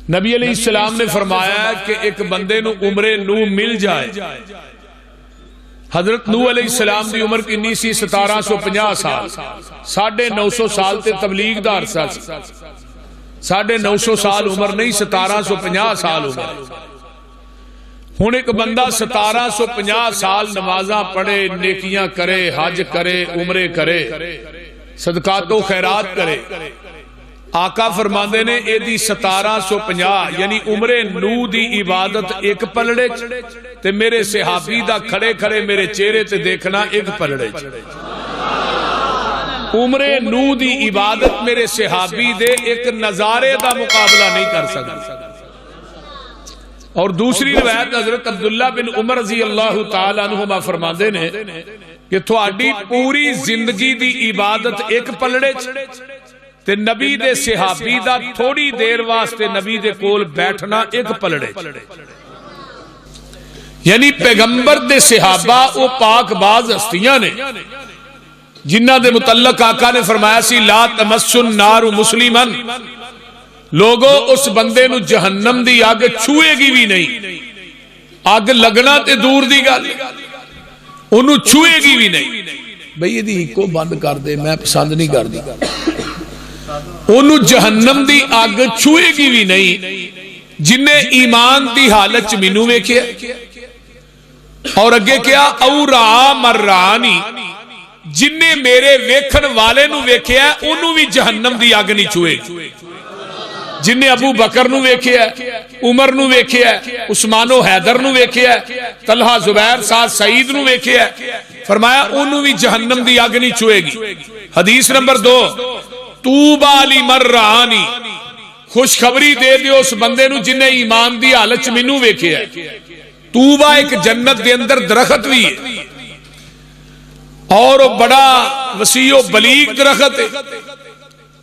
نبی علیہ السلام نے فرمایا کہ ایک بندے نو عمر نو مل جائے. حضرت نوح علیہ السلام دی عمر کنی سی؟ 1750 سال. 950 سال تے تبلیغ دا عرصہ سی. 950 سال عمر نہیں، 1750 سال عمر. ہن ایک بندہ 1750 سال نمازاں پڑھے، نیکیاں کرے، حج کرے، عمرے کرے، صدقات و خیرات کرے. آقا فرماندے نے اے دی 1750 یعنی عمر نو دی عبادت ایک پلڑے تے میرے صحابی دا کھڑے کھڑے میرے چہرے تے دیکھنا ایک پلڑے. عمر نو دی عبادت میرے صحابی دے ایک نظارے دا مقابلہ نہیں کر سکتا. اور دوسری روایت حضرت عبداللہ بن عمر رضی اللہ تعالی عنہما فرماندے نے کہ تھوڑی پوری زندگی دی عبادت ایک پلڑے تے نبی دے صحابی دا تھوڑی دیر واسطے نبی دے کول بیٹھنا ایک پلڑے. یعنی پیغمبر دے صحابہ او پاک باز ہستیاں نے جنہ دے متعلق آقا نے فرمایا سی لا تمس النار مسلما، لوگو اس بندے نو جہنم دی آگ چھوئے گی بھی نہیں. آگ لگنا تے دور دی گل، انہوں چھوئے گی بھی نہیں. بھئی یہ دی کو بند کر دے، میں پسند نہیں کر دی. انہوں جہنم دی آگ چھوئے گی بھی نہیں جنہیں ایمان دی حالت چ مینوں ویکھیا. اور اگے کیا او را مرانی، جنہیں میرے ویکھن والے نو ویکھیا انہوں بھی جہنم دی آگ نہیں چھوئے گی. جنہیں ابو بکر نو ویکھیا، عمر نو ویکھیا، عثمان و حیدر نو ویکھیا، طلحہ زبیر سعد سعید نو ویکھیا، فرمایا انہوں بھی جہنم دی آگ نہیں چھوئے گی. حدیث نمبر 2 توبہ لمن رآنی، خوشخبری دے دیو اس بندے نو جنہیں ایمان دی حالت مینوں ویکھیا. توبہ ایک جنت دے اندر درخت بھی ہے اور بڑا وسیع و بلیغ درخت ہے.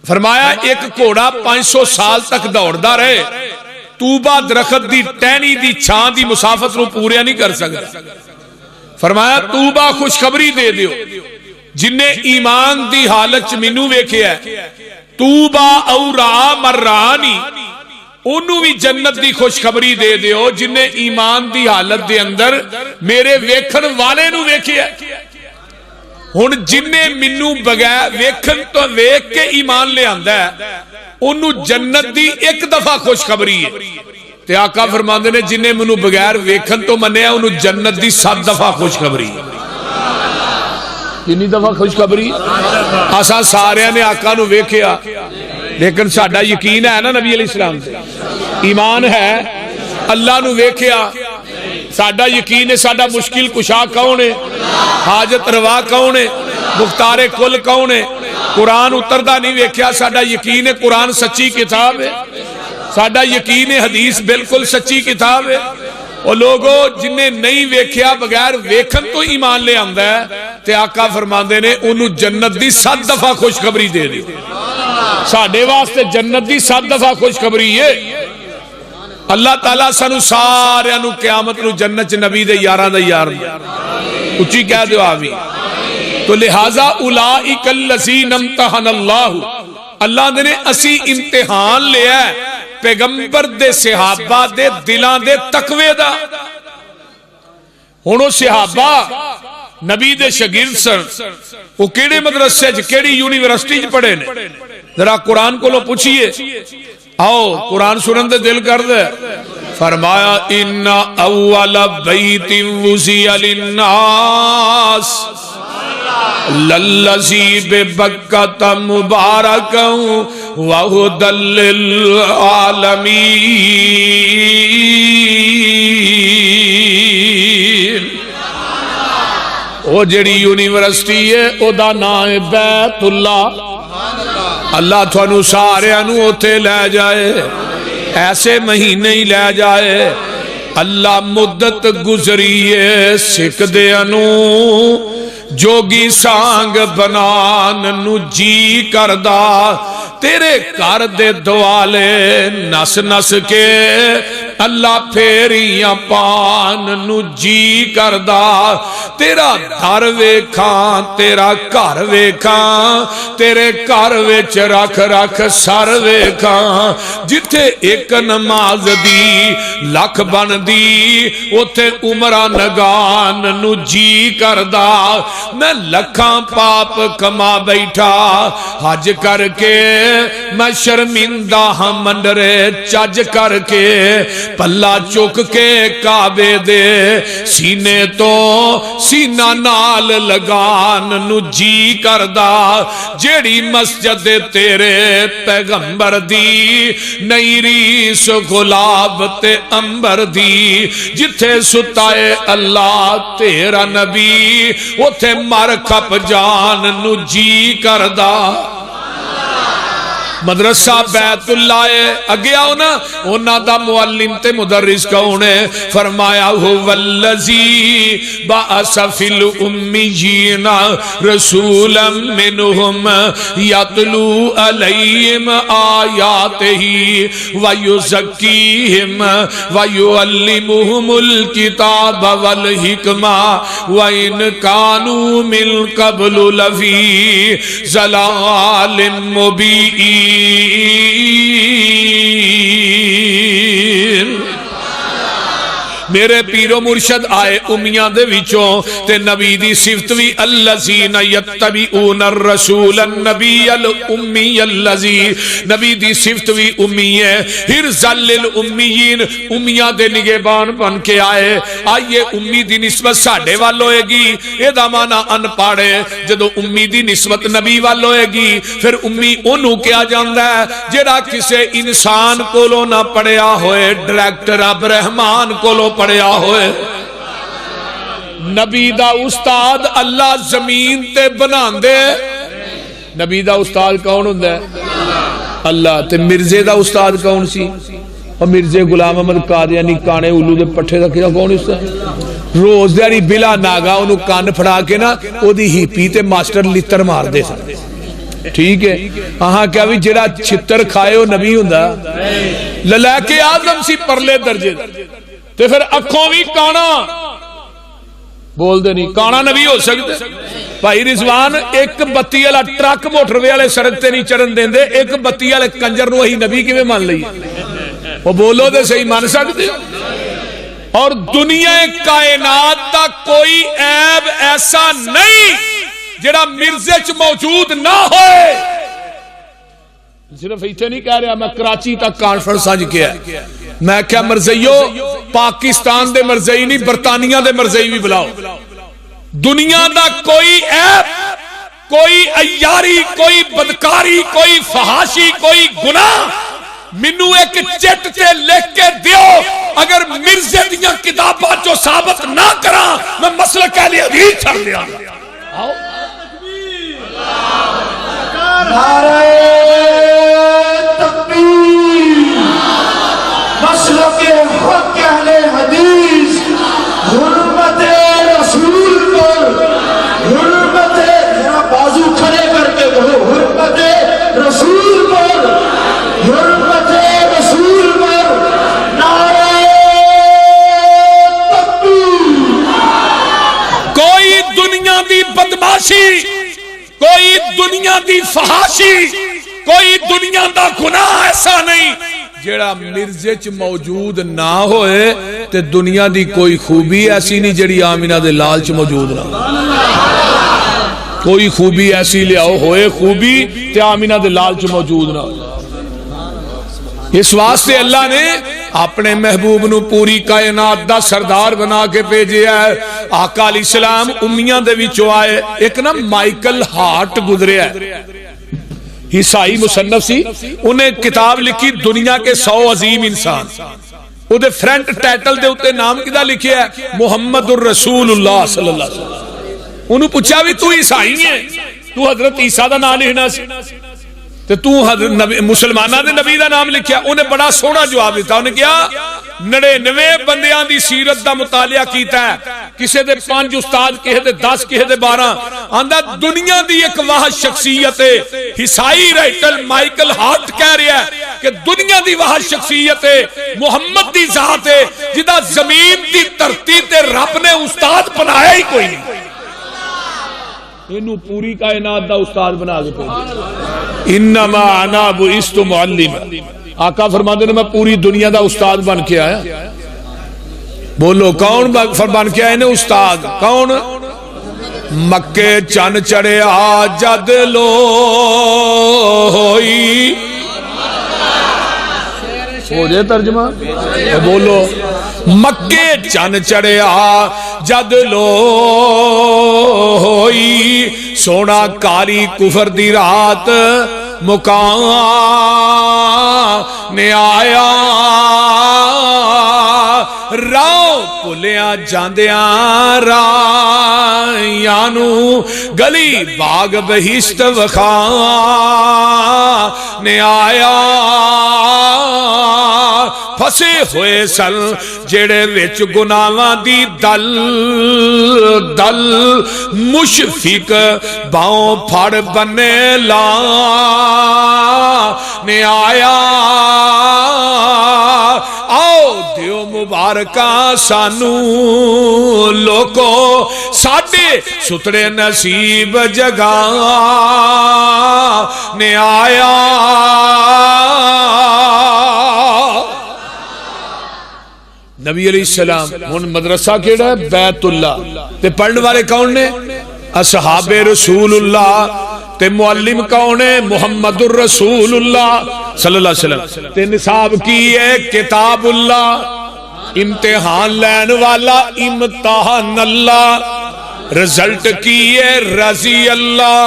فرمایا ایک گھوڑا 500 سال تک دوڑدا رہے، توبہ درخت دی ٹہنی دی چھان دی مسافت نو پوریا نہیں کر سکتا. فرمایا توبہ خوشخبری دے دیو جنہیں ایمان دی حالت مینوں ویکھیا. توبہ او را مرانی، انہوں بھی جنت دی خوشخبری دے دیو جنہیں ایمان دی حالت دے اندر میرے ویکھن والے نو ویکھیا. ہن جنہیں مینوں بغیر ویکھن تو ویکھ کے ایمان لے آندا ہے انہوں جنت دی ایک دفعہ خوشخبری ہے. تے آقا فرماندے نے جنہیں مینوں بغیر ویکھن تو منیا انہوں جنت دی 7 دفعہ خوشخبری ہے. کتنی دفعہ خوشخبری؟ آسان سارے نے آقا نو ویکھیا لیکن ساڈا یقین ہے نا نبی علیہ السلام سے، ایمان ہے. اللہ نو ویکھیا ساڈا یقین ہے. ساڈا مشکل کشا کون ہے؟ حاجت روا کون ہے؟ مختار کل کون ہے؟ قرآن اتردا نہیں ویکھیا. ساڈا یقین ہے قرآن سچی کتاب ہے. ساڈا یقین ہے حدیث بالکل سچی کتاب ہے. اور لوگوں جنہیں نہیں ویکھیا بغیر ویکھن تو ایمان لے آندا ہے تے آقا فرماندے نے انہوں جنت دی 7 دفعہ خوشخبری دے دی. ساڈے واسطے جنت دی 7 دفعہ خوشخبری ہے. اللہ تعالیٰ سانو سارے نو قیامت نو جنت نبی دے یاراں دا یار اچھی کہہ دیو آمین. تو لہذا اولئک الذین امتحن اللہ نے اسی امتحان لیا ہے پیغمبر دے صحابہ دے دلاں دے تقوی دا. ہن او صحابہ نبی دے شاگرد سن، وہ کیڑے مدرسے چ کیڑی یونیورسٹی چ پڑھے نے؟ ذرا قرآن کو لو پوچھئے. آؤ قرآن سنن دے دل کر دے. فرمایا ان اول بیت وضع للناس للذی ببکۃ مبارکا وہدی للعالمین. وہ جڑی یونیورسٹی ہے او دا نام ہے بیت اللہ. اللہ تھانو سارے انو اوتھے لے جائے، ایسے مہینے ہی لے جائے. اللہ مدت گزریے سکھ دے انو جوگی سانگ بنان نو جی کردہ تیرے کر دے دوالے نس نس کے اللہ پھیریاں پان نو جی کردا تیرا در ویکھاں تیرا گھر ویکھاں تیرے گھر وچ رکھ رکھ سر ویکھاں جتھے ایک نماز دی لکھ بن دی اوتھے عمرہ نگان نو جی کردا میں لکھاں پاپ کما بیٹھا حج کر کے میں شرمندہ ہاں منڈرے چج کر کے پلا چک کے کعبے دے سینے تو سینہ نال لگان نو جی کردا جیڑی مسجد تیرے پیغمبر دی نئی ریس گلاب تے امبر دی جتھے ستائے اللہ تیرا نبی اتھے مر کھپ جان نو جی کردا مدرسہ بیت اللہ اگے آؤ نا اونا دا معلم تے مدرس کون ہے فرمایا هو الذی بعث فی الامیین رسولا منہم یتلو علیہم آیاتہ ویزکیہم ویعلمہم الکتاب والحکمہ وَإِن كَانُوا مِن قَبْلُ لَفِي ضَلَالٍ مُبِينٍ میرے پیرو مرشد آئے امیاں دے وچوں تے نبی دی صفت وی الذین یتبعون الرسول النبی الامی الذی نبی دی صفت وی امی ہے حرزا للامیین امیاں دے نگہبان بن کے آئے آئیے امی دی نسبت ساڑھے وال ہوئے گی اے دا معنی ان پاڑے جدو امی دی نسبت نبی وال ہوئے گی پھر امی انہوں کیا جاندہ ہے جڑا کسے انسان کولو نہ پڑیا ہوئے ڈائریکٹر اب رحمان کولو پڑیا ہوئے نبی دا استاد اللہ زمین تے بنان دے نبی دا استاد کون ہوں دے اللہ تے مرزے دا استاد کون سی اور مرزے غلام احمد قادیانی کانے اولو دے پٹھے دا کیا کون اس روز دیاری بلا ناگا انہوں کان پھڑا کے نا او دی ہی پیتے ماسٹر لتر مار دے سکتے ٹھیک ہے ہاں کیا بھی جڑا چھتر کھائے ہو نبی ہوں دا للیک آدم سی پرلے درجے تے پھر اکھوں بھی کانا بول دے نہیں کانا نبی ہو سکتے بھائی رضوان ایک بتی والا ٹرک موٹروے والے سڑک تے نہیں چڑھن دیں دے ایک بتی والے کنجر نو وہی نبی کی میں مان لئی وہ بولو دے صحیح مان سکتے اور دنیا کائنات دا کوئی عیب ایسا نہیں جڑا مرزے چ موجود نہ ہوئے صرف ایتھے نہیں کہہ رہا میں کراچی تک کانفرنس آج کیا ہے میں کیا مرزئیو پاکستان دے مرزئی نہیں برطانیہ دے مرزئی بھی بلاؤ دنیا دا کوئی عیب کوئی عیاری کوئی بدکاری کوئی فحاشی کوئی گناہ منو ایک چٹ تے لکھ کے دیو اگر مرزے دیاں کتاباں جو ثابت نہ کرا میں مسئلہ کہہ لیا حدیث چھڑ دیا نعرہ تکبیر مسلک حق اہل حدیث حرمت رسول پر حرمت ذرا بازو کھڑے کر کے کہو حرمت رسول پر حرمت رسول پر نعرہ تکبیر کوئی دنیا دی بدماشی کوئی دنیا دی فحاشی کوئی دنیا دا گناہ ایسا نہیں جڑا مرزے چ موجود نہ ہوئے تے دنیا دی کوئی خوبی ایسی نہیں جڑی آمینہ دے لال چ موجود نہ کوئی خوبی ایسی لیاؤ ہوئے خوبی تے آمینہ دے لال چ موجود نہ اس واسطے اللہ نے اپنے محبوب نو پوری کائنات دا سردار بنا کے بھیجے ہے آقا علیہ السلام امیاں دے وچوں آئے ایک نا مائیکل ہارٹ گزرے ہے عیسائی مصنف سی انہیں کتاب لکھی دنیا کے 100 عظیم انسان او دے فرنٹ ٹائٹل دے اتے نام کدا لکھے ہے محمد الرسول اللہ صلی اللہ علیہ وسلم انہوں پوچھا بھی تو عیسائی ہے تو حضرت عیسیٰ دا نام لکھنا سی تو مسلمانہ دے نبی دا نام لکھیا انہیں بڑا سونا جواب دیتا انہیں کیا 99 بندیاں دی سیرت دا مطالعہ کیتا ہے, کسے دے 5 استاد, کسے دے 10, کسے دے 12. آندا دنیا دی ایک واحد شخصیت ہے, ہسائی رائٹل مائیکل ہارٹ کہہ رہا ہے کہ دنیا دی واحد شخصیت ہے محمد دی ذات ہے جدا زمین دی دھرتی تے رب نے استاد بنایا ہی کوئی نہیں, اینو پوری کائنات دا استاد بنا کے بھیجا. انما انا بعثت معلما, آقا فرماتے ہیں میں پوری دنیا دا استاد بن کے آیا. بولو کون بن کے آئے نے استاد کون؟ مکے چن چڑھیا جد لو ہوئی, ہو جائے ترجمہ بولو, مکے چن چڑھیا جد لو ہوئی, سونا کاری کفر دی رات مکان نے آیا, راہ پلیاں جاندیاں رایانو گلی باغ بہشت وخان نے آیا, پھسے ہوئے سن جڑے وچ گناہاں دی دل دل, مشفق باؤں پھڑ بنے لا نے آیا, آؤ دیو مبارکہ سانو لوکو ساڈے سترے نصیب جگا نے آیا. نبی علیہ السلام ہن مدرسہ کیڑا ہے؟ بیت اللہ. تے پڑھنے والے کون نے؟ اصحاب رسول اللہ. تے معلم کون ہے؟ محمد الرسول اللہ صلی اللہ علیہ وسلم. تے نصاب کی ہے کتاب اللہ. امتحان لین والا امتحان اللہ, رزلٹ کی ہے رضی اللہ,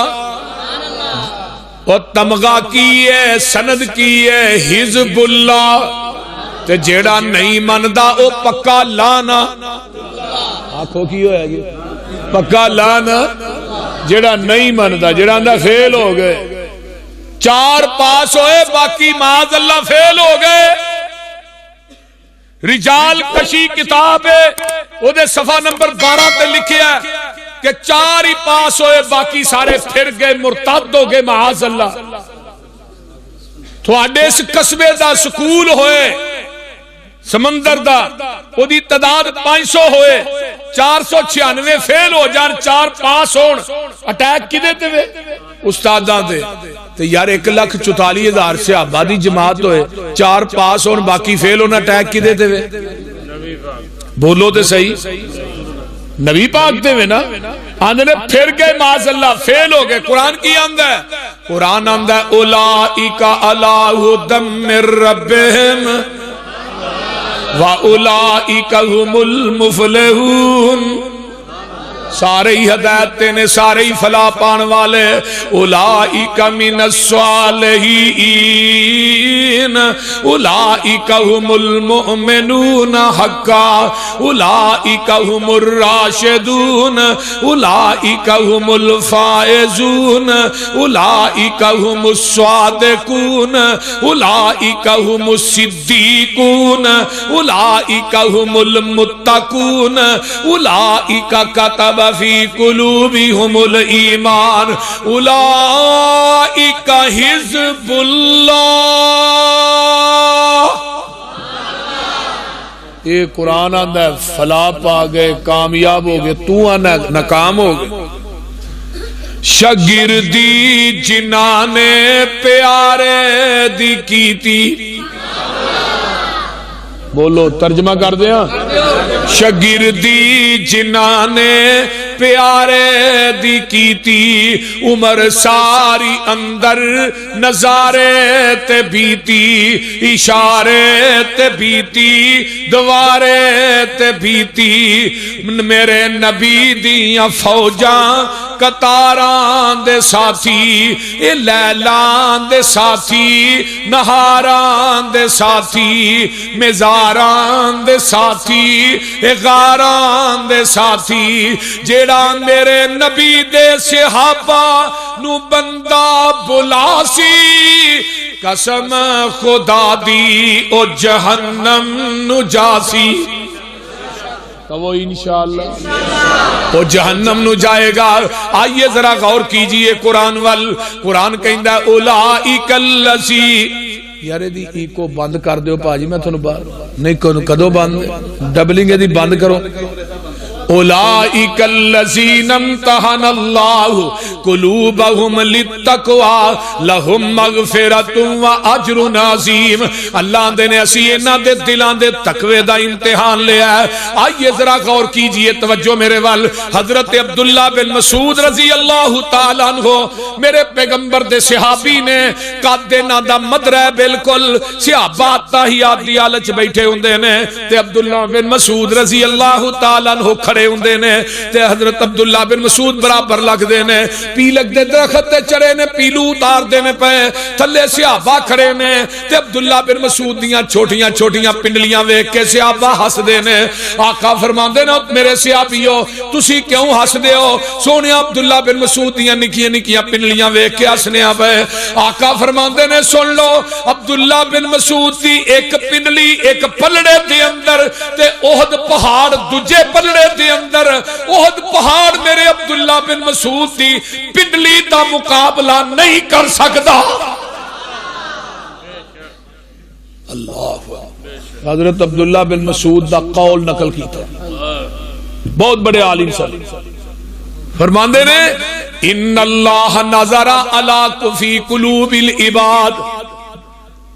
اور تمغہ کی ہے سند کی ہے حزب اللہ. تے جیڑا نہیں مندا او پکا لانا, آنکھوں کی ہویا جی پکا لانا, جیڑا نہیں مندا, جیڑا اندہ فیل ہو گئے, 4 پاس ہوئے باقی معاذ اللہ فیل ہو گئے. رجال کشی کتاب ہے او دے صفحہ نمبر 12 تے لکھیا ہے کہ 4 ہی پاس ہوئے باقی سارے پھر گئے مرتد ہو گئے معاذ اللہ. تھوڑے اس قصبے دا سکول ہوئے سمندر دا او دی تعداد 500 ہوئے, 496 فیل ہو جان, 4 پاس ہون, اٹیک کدے تے وے؟ استاداں دے. تے یار 1,44,000 صحابہ دی جماعت ہوئے, 4 پاس ہون باقی فیل ہونا, اٹیک کدے تے وے؟ بولو تے صحیح, نبی پاک دے وے نا. آندھنے پھر گئے معاذ اللہ فیل ہو گئے. قرآن کی آندہ ہے, قرآن آندہ ہے اولئک علی ھدی من ربہم وَأُولَئِكَ هُمُ الْمُفْلِحُونَ. سارے ہی ہدایت نے, سارے ہی فلاح پان والے. اولئک من الصالحین اولئک هم المؤمنون حقا اولئک هم الراشدون اولئک هم الفائزون اولئک هم الصادقون اولئک هم الصدیقون اولئک هم المتقون اولئک كتب في قلوبهم الإيمان أولئك حزب الله. یہ قرآن آندہ ہے فلاح پا گئے, کامیاب ہو گئے, تو آنا ناکام ہو گئے. شاگردی جنہاں نے پیارے دی کی تھی, بولو ترجمہ کر دیا. شاگردی جنہاں نے پیارے دی کیتی, عمر ساری اندر نظارے تے بیتی, اشارے تے بیتی, دوارے تے بیتی. میرے نبی دیاں فوجاں قطاراں دے ساتھی, اے لیلاں دے ساتھی, نہاراں دے ساتھی, مزاراں دے ساتھی, اے غاراں دے ساتھی, جے جیڑا میرے نبی دے صحابہ نو بندہ بلاسی قسم خدا دی او جہنم نو جاسی تو وہ انشاءاللہ وہ جہنم نو جائے گا. آئیے ذرا غور کیجئے قرآن وال. قرآن کہندا اولئک الذی یار دی ای کو بند کر دیو پاجی میں تھانوں باہر نہیں کدو بند ڈبلنگ دی بند کرو. اولئک الذین امتحن اللہ قلوبہم للتقوی لہم مغفرۃ واجر عظیم. اللہ دے نے اسی انہاں دے دلاں دے تقوی دا امتحان لیا ہے. آئیے ذرا غور کیجئے توجہ میرے وال. حضرت عبداللہ بن مسعود رضی اللہ تعالیٰ عنہ میرے پیغمبر دے صحابی نے قد انہاں دا مدرہ بالکل صحابہ تحیات دی حالت بیٹھے ہوندے نے تے عبداللہ بن مسعود رضی اللہ تعالیٰ عنہ کھڑے ہوندے نے تے حضرت عبداللہ بن مسعود برابر لگ دے نے پیلک دے درخت تے چڑھے نے پیلو اتار دینے پے تھلے صحابہ کھڑے نے تے عبداللہ بن مسعود دیاں چھوٹیاں چھوٹیاں پنڈلیاں ویکھ کے صحابہ ہس دے نے. آقا فرماندے نا میرے صحابیو تسی کیوں ہس دے ہو؟ سونے عبداللہ بن مسعود دیاں نکیاں نکیاں پنڈلیاں ویکھ کے ہسنے پے. آقا فرماندے نے سن لو عبداللہ بن مسعود دی ایک پنڈلی ایک پلڑے دے اندر تے احد پہاڑ دوجے پلڑے دے اندر. احد پہاڑ میرے عبداللہ بن مسعود دی پنڈلی دا مقابلہ نہیں کر سکتا. اللہ حضرت عبداللہ بن مسعود دا قول نقل کیتا بہت بڑے عالم سے فرماندے نے ان اللہ نظر علی فی قلوب العباد.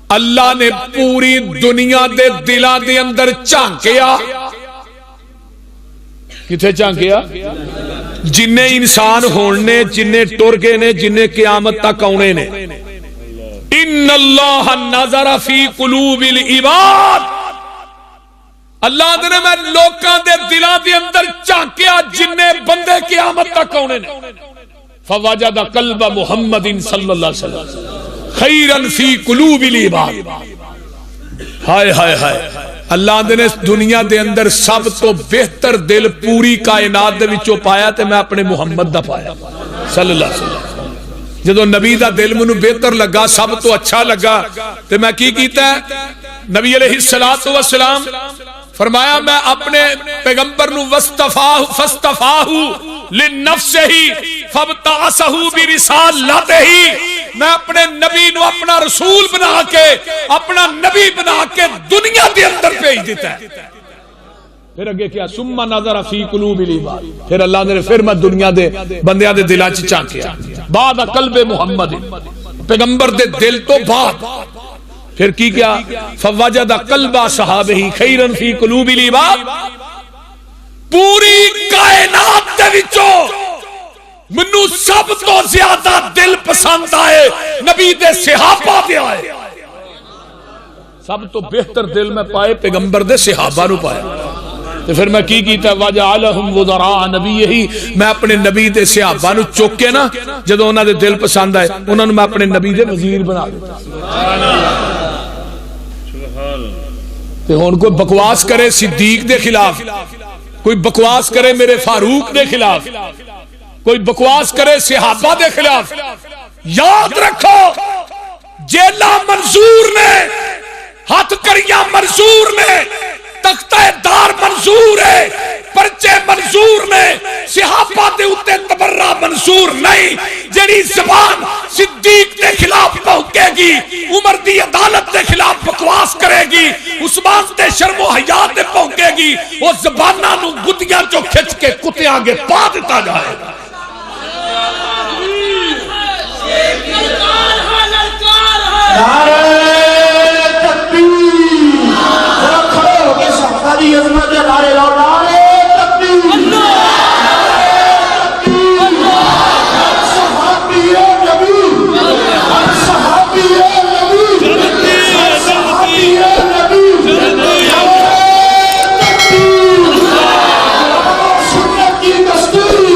اللہ نے پوری دنیا دے دلاں دے اندر جھانکیا. کتھے جھانکیا؟ جننے انسان ہونے جننے ٹر گئے نے جننے قیامت تک آنے نے. ان اللہ نظر فی قلوب العباد. اللہ نے میں لوکاں دے دلاں دے اندر جھانکیا جننے بندے قیامت تک آنے نے. فوجد قلب محمد صلی اللہ علیہ وسلم خیرا فی قلوب العباد. ہائے ہائے ہائے. اللہ نے دنیا دے اندر سب تو بہتر دل پوری کائنات دے وچوں پایا تے میں اپنے محمد دا پایا صلی اللہ علیہ وسلم. جدو نبی دا دل منو بہتر لگا سب تو اچھا لگا تے میں کی کیتا ہے؟ نبی علیہ السلام فرمایا میں اپنے پیغمبر نو فاستفاہ لنفسہ فابتعثہ برسالتہ. میں اپنے نبی نو اپنا رسول بنا کے اپنا نبی بنا کے دنیا دے اندر بھیج دیتا ہے. پھر اگے کیا ثم نظر فی قلوب العباد. پھر اللہ نے پھر میں دنیا دے بندیاں دے دلاں چ جھانکیا بعد قلب محمد پیغمبر دے دل تو بعد. پھر کی کیا فوجد قلب صحابہ خیرا فی قلوب العباد. پوری کائنات دے وچوں منو سب تو زیادہ دل پسند آئے نبی دے صحابہ دے آئے. سب تو بہتر دل میں پائے پیغمبر دے صحابہ نو پائے. تو پھر میں کی کیتا وجعلہم وزراء نبیہ. میں اپنے نبی دے صحابہ نو چوک کے نا جدو انہاں دے دل پسند آئے انہاں نو میں اپنے نبی دے وزیر بنا دیتا. تے ہن کوئی بکواس کرے صدیق دے خلاف, کوئی بکواس کرے میرے فاروق دے خلاف, کوئی بکواس کرے صحابہ دے خلاف, یاد رکھو جیلہ منظور نے, ہاتھ کریاں منظور نے, تختہ دار منظور ہے, پرچے منظور نے, صحابہ دے اتے تبرہ منظور نہیں. جڑی زبان صدیق دے خلاف پہنکے گی, عمر دی عدالت دے خلاف بکواس کرے گی, عثمان دے شرم و حیا دے پہنکے گی, وہ زبانہ نو گدیاں جو کھچ کے کتے آگے پا دیتا جائے گا. نعرہ تکبیر. ذرا کھڑے ہو کے صحابہ دی عظمت دے نعرے لاؤ. نعرہ تکبیر. صحابی نبی, صحابی نبی, صحابی نبی. سنت کی دستوری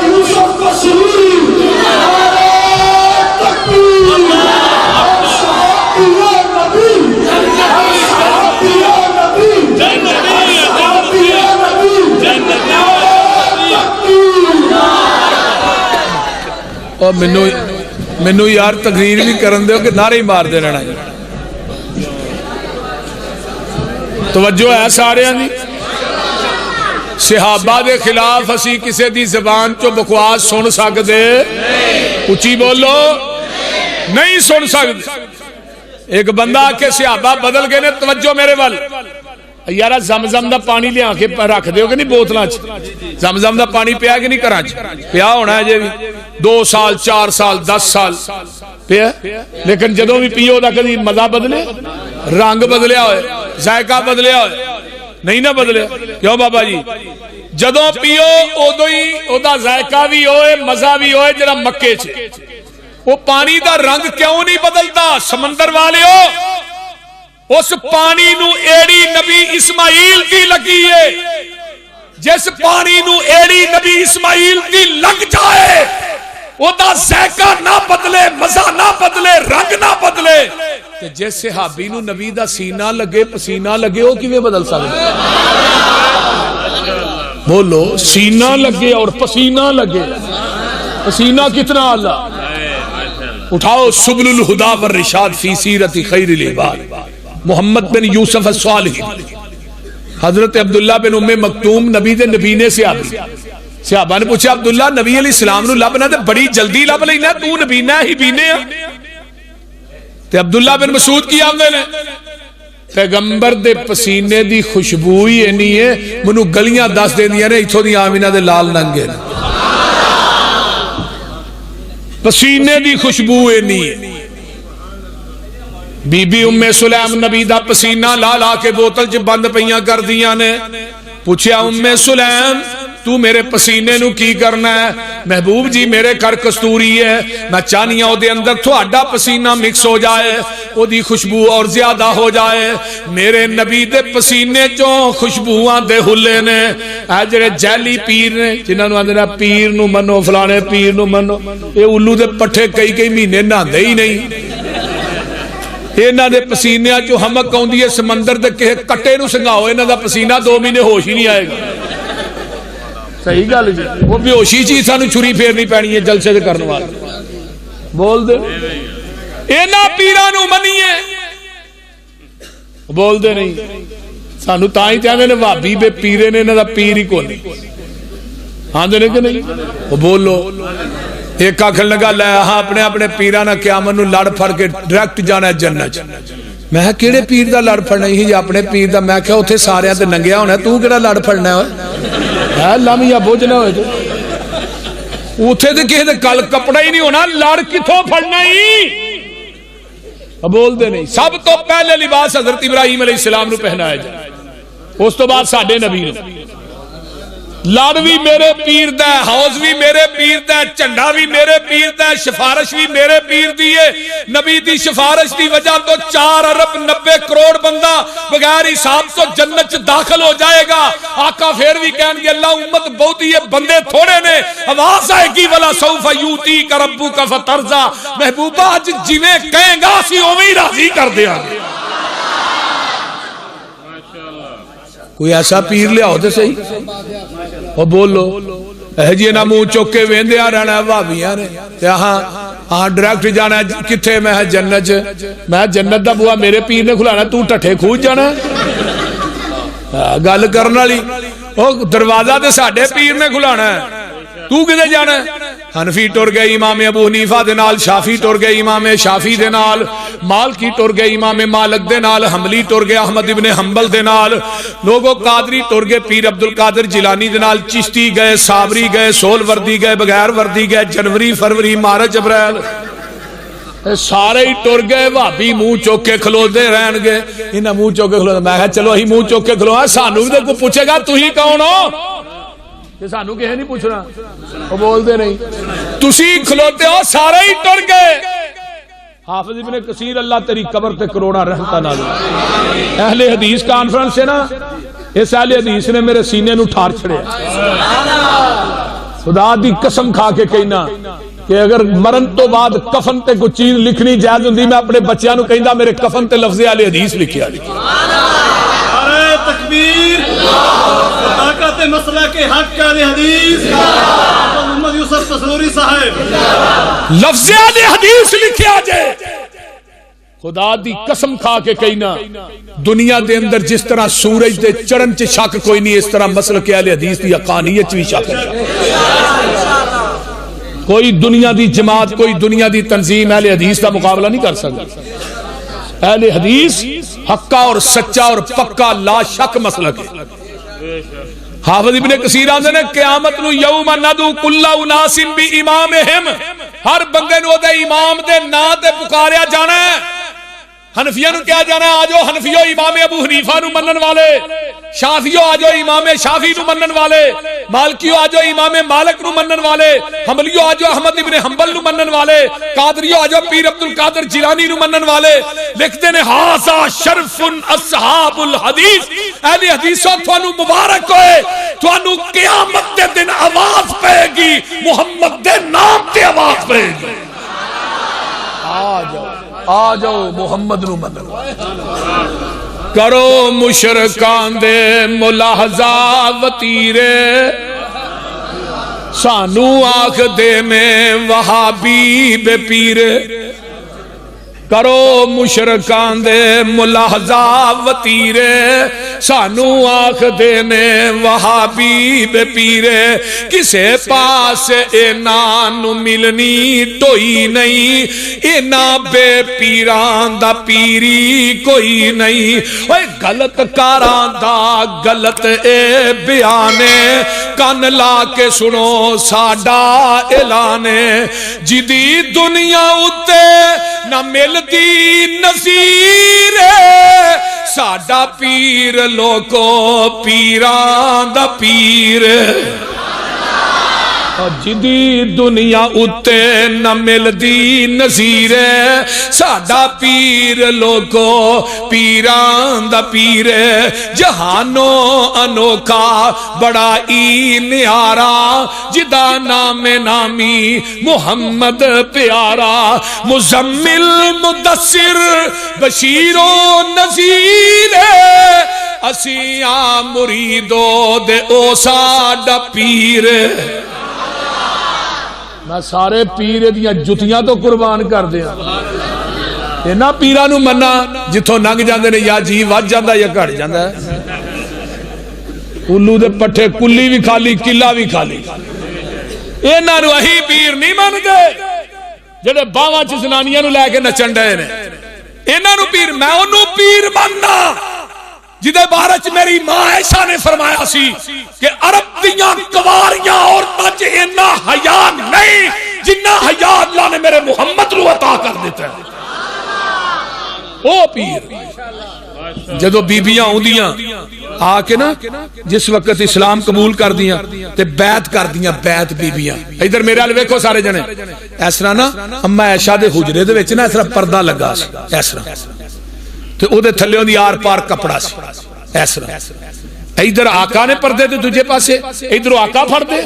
یوسف بصری. نعرہ تکبیر. اور مینو یار تقریر بھی کرن دیو کہ نعرے ہی مار دے رہنا. توجہ ہے سارے دی. صحابہ دے خلاف اسی کسے دی زبان چو بکواس سن سکدے؟ اچھی بولو. نہیں سن سکدے. ایک بندہ کے صحابہ بدل گئے نے. توجہ میرے وال یارا زمزم دا پانی لیا کے رکھ دیو کہ نہیں بوتلاں چ. زمزم دا پانی پیا کہ نہیں کراں چ پیا ہونا ہے جے بھی 2 سال 4 سال 10 سال پیا. لیکن جدوں بھی پیو دا کدی مزہ بدلے؟ رنگ بدلیا ہوئے؟ ذائقہ بدلیا ہوئے؟ نہیں نہ بدلے. کیوں بابا جی؟ جدوں پیو اودوں ہی اودا ذائقہ بھی ہوئے مزہ بھی ہوئے جڑا مکے چ. وہ پانی دا رنگ کیوں نہیں بدلتا؟ سمندر والے ہو اس پانی نو ایڑی نبی اسماعیل کی لگی ہے. جس پانی نو ایڑی نبی اسماعیل کی لگ جائے وہ دا ذائقہ نہ بدلے مزہ نہ بدلے رنگ نہ بدلے. کہ جس صحابی نو نبی دا سینہ لگے پسینہ لگے وہ کیویں بدل سکتا؟ بولو. سینہ لگے اور پسینہ لگے. پسینہ کتنا اللہ. اٹھاؤ سبل الہدا والرشاد فی سیرت خیر العباد محمد بن یوسف الصالحی. حضرت عبداللہ بن ام مکتوم نبی دے نبینے سے آبی. صحابہ نے پوچھا عبداللہ نبی علیہ السلام نو لبنا دے بڑی جلدی لب لینا تو نبینا ہی بینے ہیں. تے عبداللہ بن مسعود کی آمدے نے پیغمبر دے پسینے دی خوشبو ہی اینی ہے منو گلیاں دس دے دیا نے ایتھو دی آمینہ دے لال ننگے نے. پسینے دی خوشبو اینی ہے. بی بی ام سلیم نبی دا پسینہ لا لا کے بوتل چ بند پئیاں کر دیاں نے. پوچھیا ام سلیم تو میرے پسینے نو کی کرنا ہے؟ محبوب جی میرے گھر کستوری ہے میں چاہنی ہوں دے اندر تھوڑا پسینہ مکس ہو جائے او دی خوشبو اور زیادہ ہو جائے. میرے نبی دے پسینے چوں خوشبوواں دے ہلے نے. اے جڑے جیلی پیر نے جنہاں نو آندے نے پیر نو منو فلانے پیر نو منو اے الو دے پٹھے کئی مہینے نہاندے ہی نہیں. انہاں دے پسینے چوں ہمک آوندی ہے سمندر دے کہے کٹے نو سنگاؤ انہاں دا پسینہ 2 مہینے ہوش ہی نہیں آئے گا. صحیح گل جی. وہ بے ہوشی چیز سانو چھری پھیرنی پینی ہے جلسے دے کرنے والے. بول دے انہاں پیراں نو منیے. بول دے نہیں. سانو تاں ہی کہندے نے وہابی بے پیرے نے انہاں دا پیر ہی کوئی نہیں. آندے نے کہ نہیں؟ وہ بولو. ایک آخر لگا لے ہاں اپنے اپنے پیراں نال قیامت نو لڑ پھڑ کے ڈائریکٹ جانا ہے جنت. میں کہا کیڑے پیر دا لڑ پھڑنا ہی اپنے پیر دا. میں کہا اوتھے سارے تے ننگیا ہونا تو کیڑا لڑ پھڑنا ہے لم یا بوجھ نہ ہوئے اوتھے تے کسے دے کل کپڑا ہی نہیں ہونا لڑ کتھوں پھڑنا ہی. بول دے نہیں. سب تو پہلے لباس حضرت ابراہیم علیہ السلام نو پہنایا جائے. اس تو بعد ساڈے نبی نے. لڑ بھی میرے پیر دا ہے حوض بھی میرے پیر دا ہے جھنڈا بھی میرے پیر دا ہے سفارش بھی میرے پیر دی ہے. نبی دی سفارش دی وجہ تو 4 ارب 90 کروڑ بندہ بغیر حساب تو جنت داخل ہو جائے گا. آقا پھر بھی کہیں گے اللہ امت بہت ہی ہے بندے تھوڑے نے. آواز آئے گی ولا سوف یوتیک ربک فترضی. محبوبہ اج جویں کہیں گا اسی اوویں ہی راضی کر دیاں گے. کوئی ایسا پیر لے آؤ تے صحیح. وہ بولو اے جی نہ منہ چوک کے ویندے آ رہنا بھابیاں نے تے ہاں ڈائریکٹ جانا کتھے؟ میں جنت. میں جنت دا بوا میرے پیر نے کھلانا تو ٹھٹھے کھوج جانا. گل کرن والی او دروازہ تے ساڈے پیر نے کھلانا ہے تو کدے جانا ہے؟ حنفی ٹر گئے امام ابو حنیفہ دے نال. شافی ٹر گئے امام شافی دے نال. مالکی ٹر گئے امام مالک دے نال. حنبلی ٹر گئے احمد ابن حنبل دے نال. لوگوں قادری ٹر گئے پیر عبد القادر جیلانی دے نال. چشتی گئے صابری گئے سول وردی گئے بغیر وردی گئے جنوری فروری مارچ اپریل سارے ہی ٹر گئے. بھابی منہ چوک کے کھلوتے رہن گے. انہاں منہ چوک کے کھلوتے. میں کہا چلو اسی منہ چوک کے کھلوا سانو بھی تو پوچھے گا تسی کون ہو کہ سانو کہے نہیں پوچھنا. وہ بول دے نہیں. تسی کھلوتے ہو سارے ہی ٹر گئے. حافظ ابن کثیر اللہ تیری قبر تے کروڑا رحمتہ نازل. اہل حدیث کانفرنس سے نا اس اہل حدیث نے میرے سینے نو ٹھار چھڑیا. خدا دی قسم کھا کے کہنا کہ اگر مرن تو بعد کفن تے کوئی چیز لکھنی جائز ہوندی میں اپنے بچیاں نو کہندا میرے کفن تے لفظ اہل حدیث لکھیا. نعرہ تکبیر. طاقت مسئلہ کے حق اہل حدیث. یوسف تسلوری صاحب لفظ اہل حدیث لکھیا جائے خدا دی قسم کھا کے کہنا دنیا دے اندر جس طرح سورج دے چڑھن چ شک کوئی نہیں اس طرح مسلک اہل حدیث دی حقانیت بھی شک ہے کوئی دنیا دی جماعت کوئی دنیا دی تنظیم اہل حدیث دا مقابلہ نہیں کر سکتا اہل حدیث حقا اور سچا اور پکا لا شک مسلک ہے حافظ ابن کثیر آندے نے قیامت نو یوم ندعو کل اناس بامامہم ہر بندے نو دے امام دے نا تے پکاریا جانا ہے حنفیہ نو کیا جانا ہے آجو حنفیو امام ابو حنیفہ نو منن والے شافیو آجو امام شافی نو منن والے مالکیو آجو امام مالک نو منن والے حنبلیو آجو احمد ابن حنبل نو منن والے قادریو آجو پیر عبد القادر جیلانی نو منن والے لکھتے نے ھذا شرف اصحاب الحدیث اہل حدیثو تھانو مبارک ہوئے تھانو قیامت دے دن آواز پائے گی محمد دے نام تے آواز پائے گی آ جاؤ محمد نو منن کرو مشرکان دے ملاحظہ وطیرے سانو آنکھ دے میں وہابی بے پیرے کرو مشرکان دے ملاحظہ وطیرے سانو آنکھ دینے وہابی بے پیرے کسے پاس اینان ملنی ٹوئی نہیں اینا بے پیران دا پیری کوئی نہیں اوہ غلط کاران دا غلط اے بیانے کان لا کے سنو ساڈا اعلانے جدی دنیا اتے نہ ملتی نظیر ساڈا پیر لوکو پیران دا پیر جدی دنیا اتے نہ ملدی نظیر ساڈا پیر لوکو پیران دا پیر جہانو انوکھا بڑا ای نیارا جدا نام نامی محمد پیارا مزمل مدثر بشیر و نذیر اسیاں مریدو دے او ساڈا پیر میں سارے پیر دیاں جتیاں تو قربان کر دیا اینا پیرانو مننا جتھوں ننگ جاندے نے یا جی وج جاندہ یا گھڑ جاندہ ہے کلو دے پٹھے کلی بھی کھالی قلعہ بھی کھالی اینا نو اہی پیر نہیں مان گئے جڑے باواں چ زنانیاں نو لے کے نچن ڈے نے اینا نو پیر میں انہوں پیر ماننا جدے بارچ میری ماں عائشہ نے فرمایا سی کہ عرب دیاں کواریاں اور تج اینا حیا نہیں جنہ حیا اللہ نے میرے محمد رو عطا کر دیتا ہے او پیر جدو بیبیاں ہوں دیاں آ کے نا جس وقت اسلام قبول کر دیاں تے بیعت کر دیاں بیعت بیبیاں ادھر میرے آلے ویکھو سارے جنے ایسرا نا اما عائشہ دے حجرے دے ویچ نا ایسرا پردہ لگا سی ایسرا تو او دے تھلے ہوں دی آر پار کپڑا سی ایسرا ادھر آقا نے پردے دے تجھے پاسے ادھر آقا پھڑ دے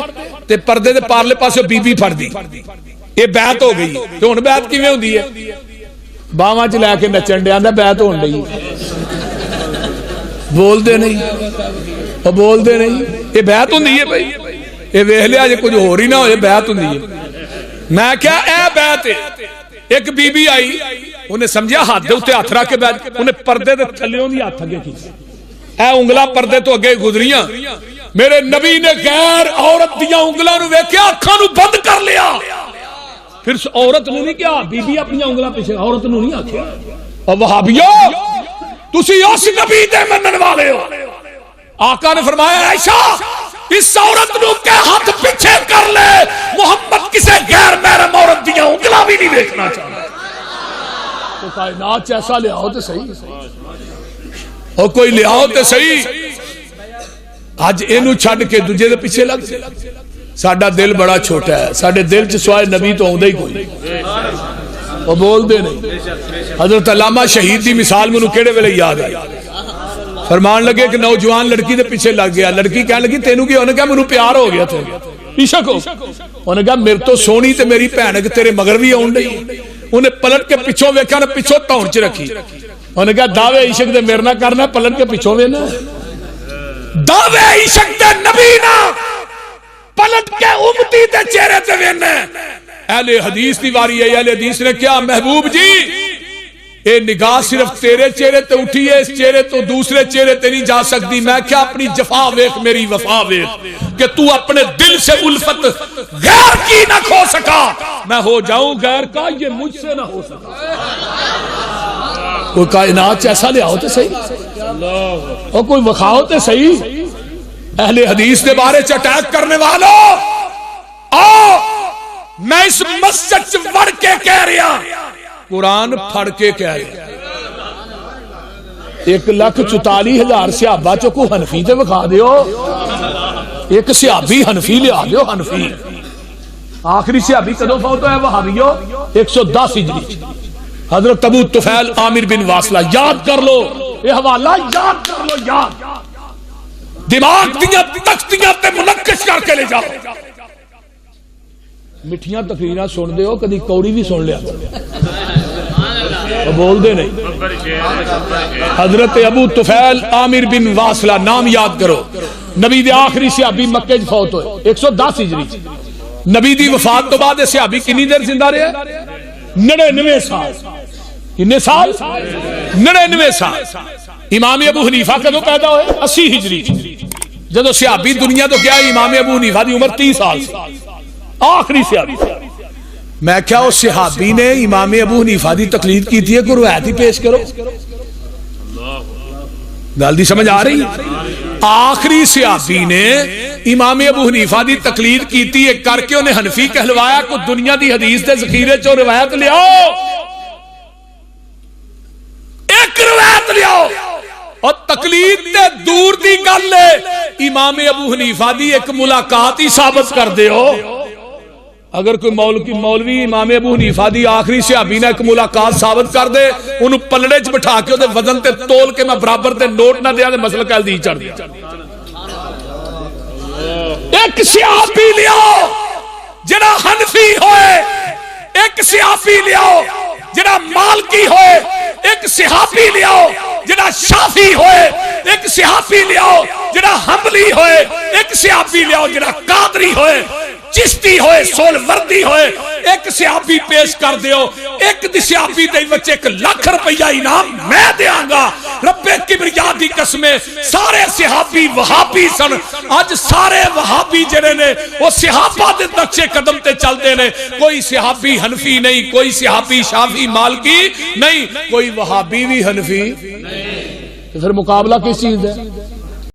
تے پردے دے پارلے پاسے بی بی پھڑ دی یہ بیعت ہو گئی تو ان بیعت کی میں ہوں دی ہے باواں چ لے کے نچن ڈے آندا بیعت ہون ڈئی بول دے نہیں اور بول دے نہیں یہ بیعت ہوندی ہے بھائی یہ ویکھ لیا جے کچھ ہو رہی نہ ہو یہ بیعت ہوندی ہے میں کیا اے بیعت ہے ایک بی بی آئی انہیں سمجھیا ہاتھ دے اتے ہاتھ رکھ کے بیعت انہیں پردے دے تھلیوں دی ہاتھ اگے کی اے انگلا پردے تو اگے گزریاں میرے نبی نے غیر عورت دیاں انگلاں نو ویکھیا اکھاں نو بند کر لیا پھر عورت نے نہیں کیا بی بی اپنی انگلاں پیچھے عورت نو نہیں آکھیا اور وہابیو تسی اس نبی دے منن والے ہو آقا نے فرمایا عائشہ اس عورت نو کے ہاتھ پیچھے کر لے محمد کسے غیر محرم عورت دیاں انگلاں بھی نہیں دیکھنا چاہتا تو کائنات ایسا لے آؤ تو صحیح اور کوئی لے آؤ تو صحیح آج اینو چھڑ کے دجھے دے پیچھے لگ سے ساڑھا دل بڑا چھوٹا ہے ساڑھے دل چھ سوائے نبی تو ہوندہ ہی کوئی وہ بول دے نہیں حضرت علامہ شہید دی مثال میں انہوں کیڑے ویلے یاد آئی فرمان لگے کہ نوجوان لڑکی دے پیچھے لگ گیا لڑکی کہنے لگی تینوں کی انہوں کہا منہوں پیار ہو گیا تھے عشق ہو انہوں کہا میرے تو سونی تے میری پہنک تیرے مگر بھی آن رہی انہیں پلٹ کے پچھوں ویکھا نہ پچھوں تاؤنچ رکھی انہوں نے کہا دعوے عشق دے میرے نہ کرنا پلٹ کے پچھوں وینا دعوے عشق دے نبی نہ پلٹ کے امتی دے چہرے تے وینا اہل حدیث دی واری ہے. اہل حدیث نے کیا محبوب جی اے نگاہ صرف تیرے چہرے تے اٹھی ہے, اس چہرے تو دوسرے چہرے تے نہیں جا سکتی. میں کیا اپنی جفا ویکھ میری وفا ویکھ کہ تو اپنے دل سے الفت غیر کی نہ کھو سکا, میں ہو جاؤں غیر کا یہ مجھ سے نہ ہو سکا. کوئی کائنات ایسا لے آؤ تے صحیح, اور کوئی وکھاؤ تے صحیح. اہل حدیث کے بارے اٹیک کرنے والوں آؤ, میں اس مسجد چ وڑ کے کہہ رہا, قرآن پھڑ کے کہہ رہا. 1,44,000 صحابہ چو کو حنفی تے وکھا دیو, ایک صحابی حنفی لیا دیو. حنفی آخری صحابی کدو فوت ہویا وہابیو 110 ہجری, حضرت ابو طفیل عامر بن واصلہ. یاد کر لو یہ حوالہ, یاد کر لو, یاد دماغ دیاں تختیاں تے منقش کر کے لے جاؤ. مٹھیاں تقریراں سن دے ہو, کدی کوڑی بھی سن لیا بول دے نہیں. حضرت ابو طفیل عامر بن واصلہ نام یاد کرو, نبی دے آخری صحابی مکے چ فوت ہوئے 110 ہجری. نبی دی وفات تو بعد صحابی کنی دیر زندہ رہے 99 سال. کتنے سال؟ 99 سال. امام ابو حنیفہ کدو پیدا ہوئے 80 ہجری. جدو صحابی دنیا تو کیا, امام ابو حنیفہ دی عمر 30 سال سی, آخری صحابی. میں کیا اس صحابی نے امام ابو حنیفہ دی تقلید کی تھی, کوئی روایت ہی پیش کرو. گل دی سمجھ آ رہی؟ آخری صحابی نے امام ابو حنیفہ دی تقلید کی تھی, کر کے انہیں حنفی کہلوایا. کو دنیا دی حدیث دے ذخیرے چو روایت لے آؤ, ایک روایت لے آؤ. اور تقلید تے دور دی گل ہے, امام ابو حنیفہ دی ایک ملاقات ہی ثابت کر دے ہو. اگر کوئی مولوی امام ابو حنیفہ دی آخری صحابی نے ایک ملاقات ثابت کر دے, انہوں پلڑے چ بٹھا کے دے وزن تے تول کے میں برابر تے نوٹ نہ دیا تے مسئلہ کہل دی چڑھ دیا. ایک صحابی لیاؤ جڑا حنفی ہوئے, ایک صحابی لیاؤ جڑا مالکی ہوئے, ایک صحابی لیاؤ جڑا شافی ہوئے, ایک صحابی لیاؤ جڑا حنبلی ہوئے, ایک صحابی لیاؤ جڑا قادری ہوئے, چشتی ہوئے, سول وردی ہوئے. ایک صحابی پیش کر دیو, ایک دی صحابی دے بچے 1,00,000 روپیہ انعام میں دیاں گا. رب کبریا دی قسمیں سارے صحابی وہابی سن. اج سارے وہابی جڑے نے وہ صحابہ دے نقشے قدم تے چلدے نے. کوئی صحابی حنفی نہیں, کوئی صحابی شافی مالکی نہیں, کوئی وہابی بھی حنفی نہیں. پھر مقابلہ کس چیز ہے؟